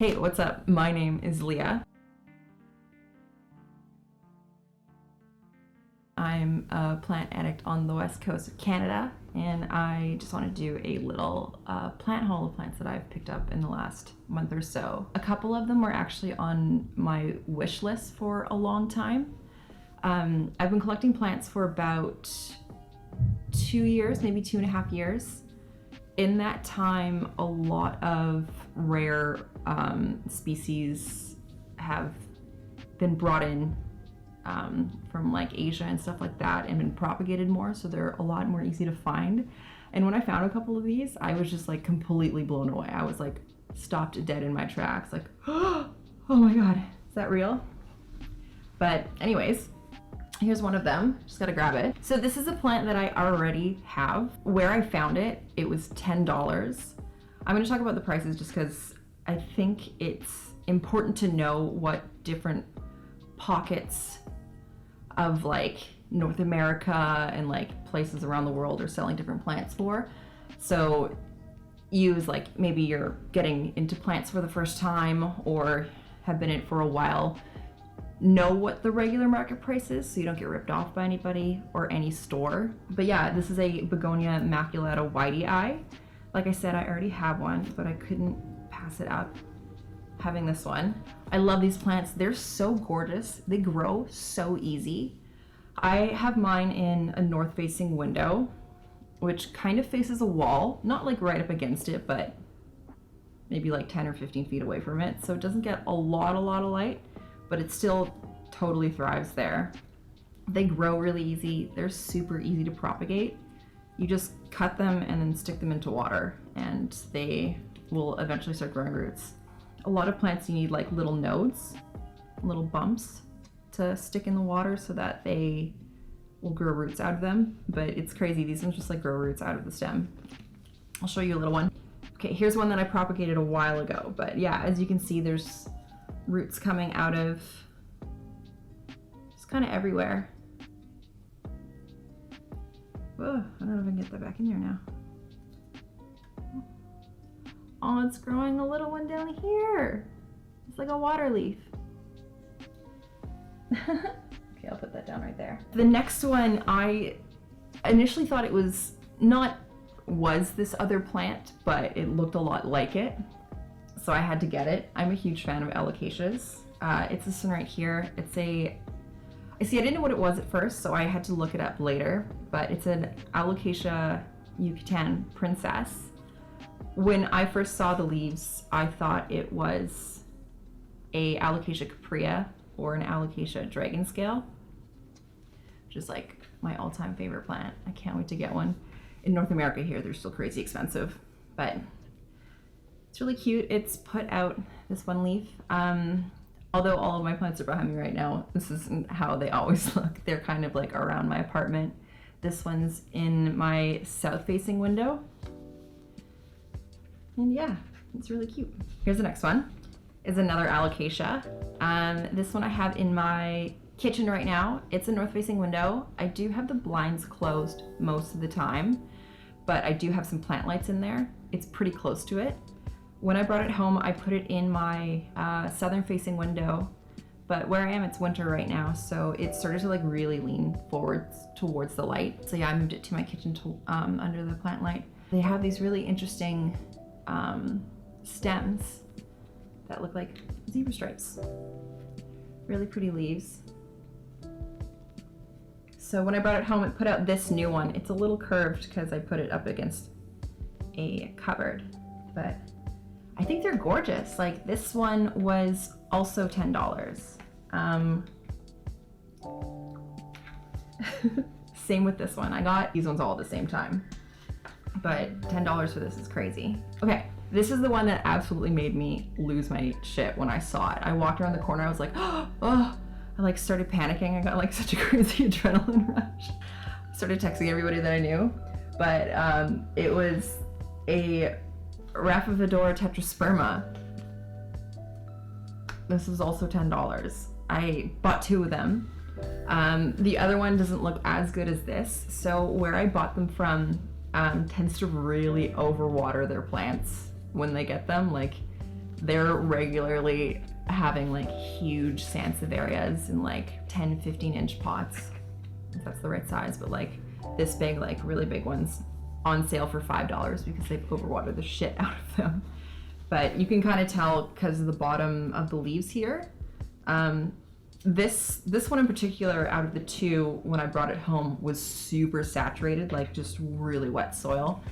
Hey, what's up? My name is Leah. I'm a plant addict on the west coast of Canada, and I just want to do a little plant haul of plants that I've picked up in the last month or so. A couple of them were actually on my wish list for a long time. I've been collecting plants for about 2 years, maybe 2.5 years. In that time, a lot of rare species have been brought in from like Asia and stuff like that and been propagated more, so they're a lot more easy to find. And when I found a couple of these, I was just like completely blown away. I was like stopped dead in my tracks, like, oh my god, is that real? But anyways, here's one of them. Just gotta grab it. So this is a plant that I already have. Where I found it, it was $10. I'm gonna talk about the prices just because I think it's important to know what different pockets of like North America and like places around the world are selling different plants for. So use like maybe you're getting into plants for the first time or have been in it for a while. Know what the regular market price is so you don't get ripped off by anybody or any store. But yeah, this is a Begonia Maculata Wightii. Like I said, I already have one, but I couldn't pass it up having this one. I love these plants. They're so gorgeous. They grow so easy. I have mine in a north-facing window, which kind of faces a wall, not like right up against it, but maybe like 10 or 15 feet away from it. So it doesn't get a lot of light, but it still totally thrives there. They grow really easy. They're super easy to propagate. You just cut them and then stick them into water and they will eventually start growing roots. A lot of plants you need like little nodes, little bumps to stick in the water so that they will grow roots out of them. But it's crazy, these ones just like grow roots out of the stem. I'll show you a little one. Okay, here's one that I propagated a while ago, but yeah, as you can see, there's roots coming out of just kind of everywhere. Whoa, I don't know if I can get that back in there now. Oh, it's growing a little one down here. It's like a water leaf. Okay, I'll put that down right there. The next one, I initially thought it was this other plant, but it looked a lot like it. So I had to get it. I'm a huge fan of Alocasias. It's this one right here. I didn't know what it was at first, so I had to look it up later, but it's an Alocasia Yucatan Princess. When I first saw the leaves, I thought it was a Alocasia caprea or an Alocasia dragon scale, which is like my all-time favorite plant. I can't wait to get one. In North America here, they're still crazy expensive, but it's really cute. It's put out this one leaf. Although all of my plants are behind me right now, this isn't how they always look. They're kind of like around my apartment. This one's in my south-facing window. And yeah, it's really cute. Here's the next one, is another Alocasia. This one I have in my kitchen right now. It's a north-facing window. I do have the blinds closed most of the time, but I do have some plant lights in there. It's pretty close to it. When I brought it home, I put it in my southern-facing window, but where I am, it's winter right now, so it started to like really lean forwards towards the light. So yeah, I moved it to my kitchen under the plant light. They have these really interesting stems that look like zebra stripes. Really pretty leaves. So when I brought it home, it put out this new one. It's a little curved because I put it up against a cupboard, but I think they're gorgeous. Like this one was also $10. Same with this one. I got these ones all at the same time, but $10 for this is crazy. Okay, this is the one that absolutely made me lose my shit when I saw it. I walked around the corner, I was like, oh, I like started panicking. I got like such a crazy adrenaline rush. I started texting everybody that I knew, but it was a Rhaphidophora Tetrasperma. This is also $10. I bought 2 of them. The other one doesn't look as good as this, so where I bought them from tends to really overwater their plants when they get them. Like they're regularly having like huge sansevierias in like 10, 15-inch pots, if that's the right size, but like this big, like really big ones on sale for $5 because they've overwatered the shit out of them. But you can kind of tell because of the bottom of the leaves here. This one in particular, out of the two, when I brought it home, was super saturated, like just really wet soil.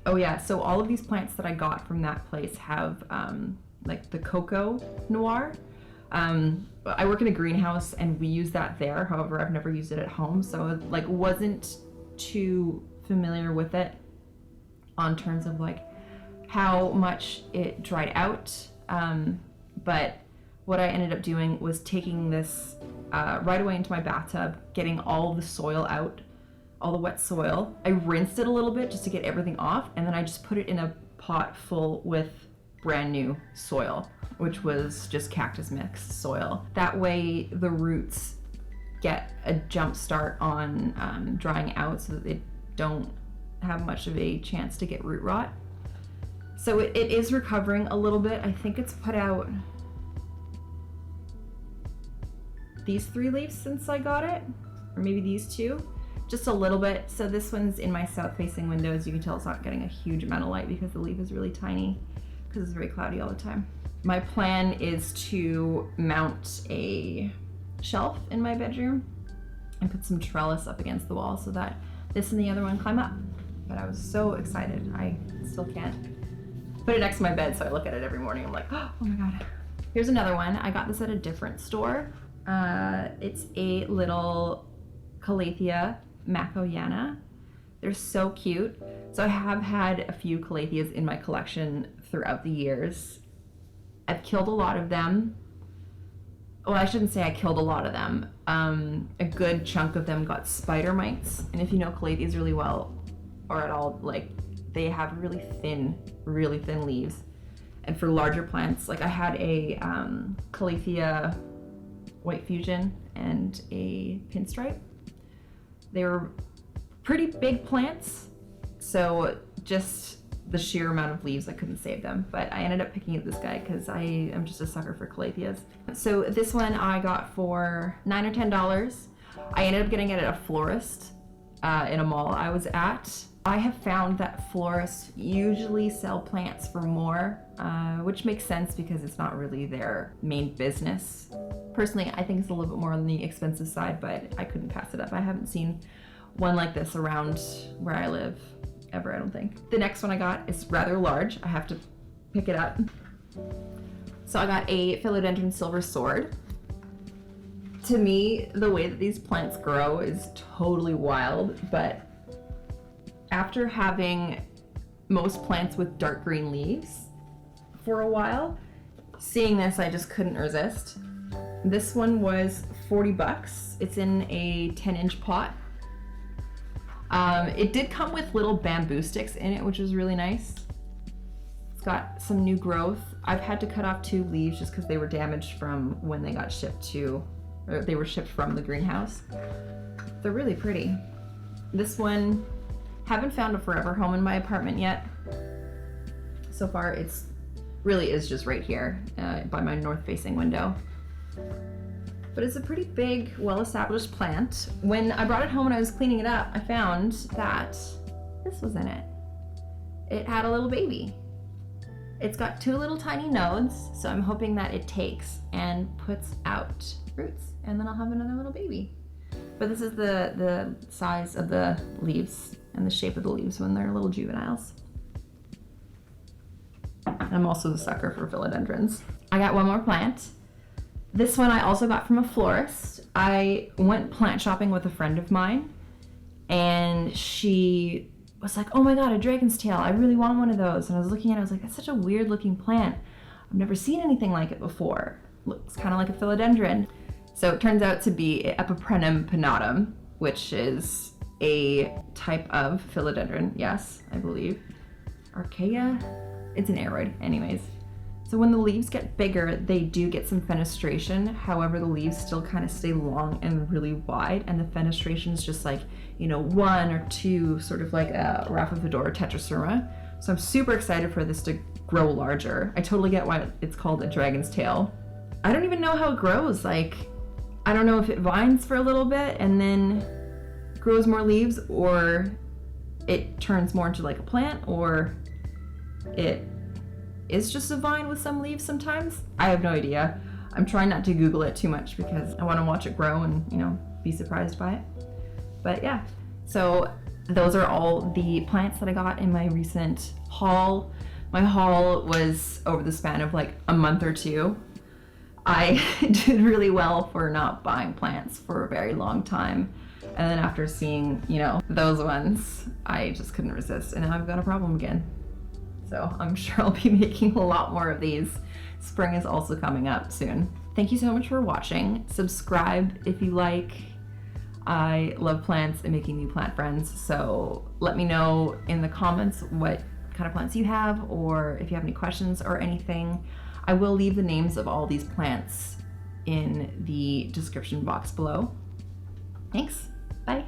Oh yeah, so all of these plants that I got from that place have like the cocoa noir. I work in a greenhouse and we use that there. However, I've never used it at home, so like wasn't too familiar with it on terms of like how much it dried out. But what I ended up doing was taking this right away into my bathtub, getting all the soil out, all the wet soil. I rinsed it a little bit just to get everything off, and then I just put it in a pot full with brand new soil, which was just cactus mix soil. That way the roots get a jump start on drying out so that they don't have much of a chance to get root rot. So it is recovering a little bit. I think it's put out these 3 leaves since I got it, or maybe these 2, just a little bit. So this one's in my south facing window. As you can tell, it's not getting a huge amount of light because the leaf is really tiny because it's very cloudy all the time. My plan is to mount a shelf in my bedroom and put some trellis up against the wall so that this and the other one climb up. But I was so excited. I still can't put it next to my bed, so I look at it every morning. I'm like, oh my God. Here's another one. I got this at a different store. It's a little Calathea Maculata. They're so cute. So I have had a few Calatheas in my collection throughout the years. I've killed a lot of them. Well, I shouldn't say I killed a lot of them. A good chunk of them got spider mites. And if you know Calatheas really well, or at all, like they have really thin leaves. And for larger plants, like I had a Calathea White Fusion and a Pinstripe. They were pretty big plants, so just the sheer amount of leaves, I couldn't save them. But I ended up picking up this guy because I am just a sucker for Calatheas. So this one I got for $9 or $10. I ended up getting it at a florist in a mall I was at. I have found that florists usually sell plants for more, which makes sense because it's not really their main business. Personally, I think it's a little bit more on the expensive side, but I couldn't pass it up. I haven't seen one like this around where I live ever, I don't think. The next one I got is rather large. I have to pick it up. So I got a Philodendron silver sword. To me, the way that these plants grow is totally wild, but after having most plants with dark green leaves for a while, seeing this, I just couldn't resist. This one was $40. It's in a 10-inch pot. It did come with little bamboo sticks in it, which was really nice. It's got some new growth. I've had to cut off 2 leaves just because they were damaged from when they got shipped or they were shipped from the greenhouse. They're really pretty. This one, haven't found a forever home in my apartment yet. So far, it's really is just right here by my north-facing window. But it's a pretty big, well-established plant. When I brought it home and I was cleaning it up, I found that this was in it. It had a little baby. It's got 2 little tiny nodes, so I'm hoping that it takes and puts out roots, and then I'll have another little baby. But this is the size of the leaves and the shape of the leaves when they're little juveniles. I'm also the sucker for philodendrons. I got one more plant. This one I also got from a florist. I went plant shopping with a friend of mine, and she was like, oh my God, a dragon's tail. I really want one of those. And I was looking at it, I was like, that's such a weird looking plant. I've never seen anything like it before. Looks kind of like a philodendron. So it turns out to be Epiprenum pinnatum, which is a type of philodendron. Yes, I believe. Archaea? It's an aroid, anyways. So when the leaves get bigger, they do get some fenestration. However, the leaves still kind of stay long and really wide, and the fenestration is just like, 1 or 2, sort of like a Rhaphidophora Tetrasperma. So I'm super excited for this to grow larger. I totally get why it's called a dragon's tail. I don't even know how it grows. Like, I don't know if it vines for a little bit and then grows more leaves, or it turns more into like a plant, or it is just a vine with some leaves sometimes. I have no idea. I'm trying not to Google it too much because I want to watch it grow and, you know, be surprised by it. But yeah, so those are all the plants that I got in my recent haul. My haul was over the span of like a month or two. I did really well for not buying plants for a very long time. And then after seeing, you know, those ones, I just couldn't resist, and now I've got a problem again. So I'm sure I'll be making a lot more of these. Spring is also coming up soon. Thank you so much for watching. Subscribe if you like. I love plants and making new plant friends, so let me know in the comments what kind of plants you have, or if you have any questions or anything. I will leave the names of all these plants in the description box below. Thanks. Bye.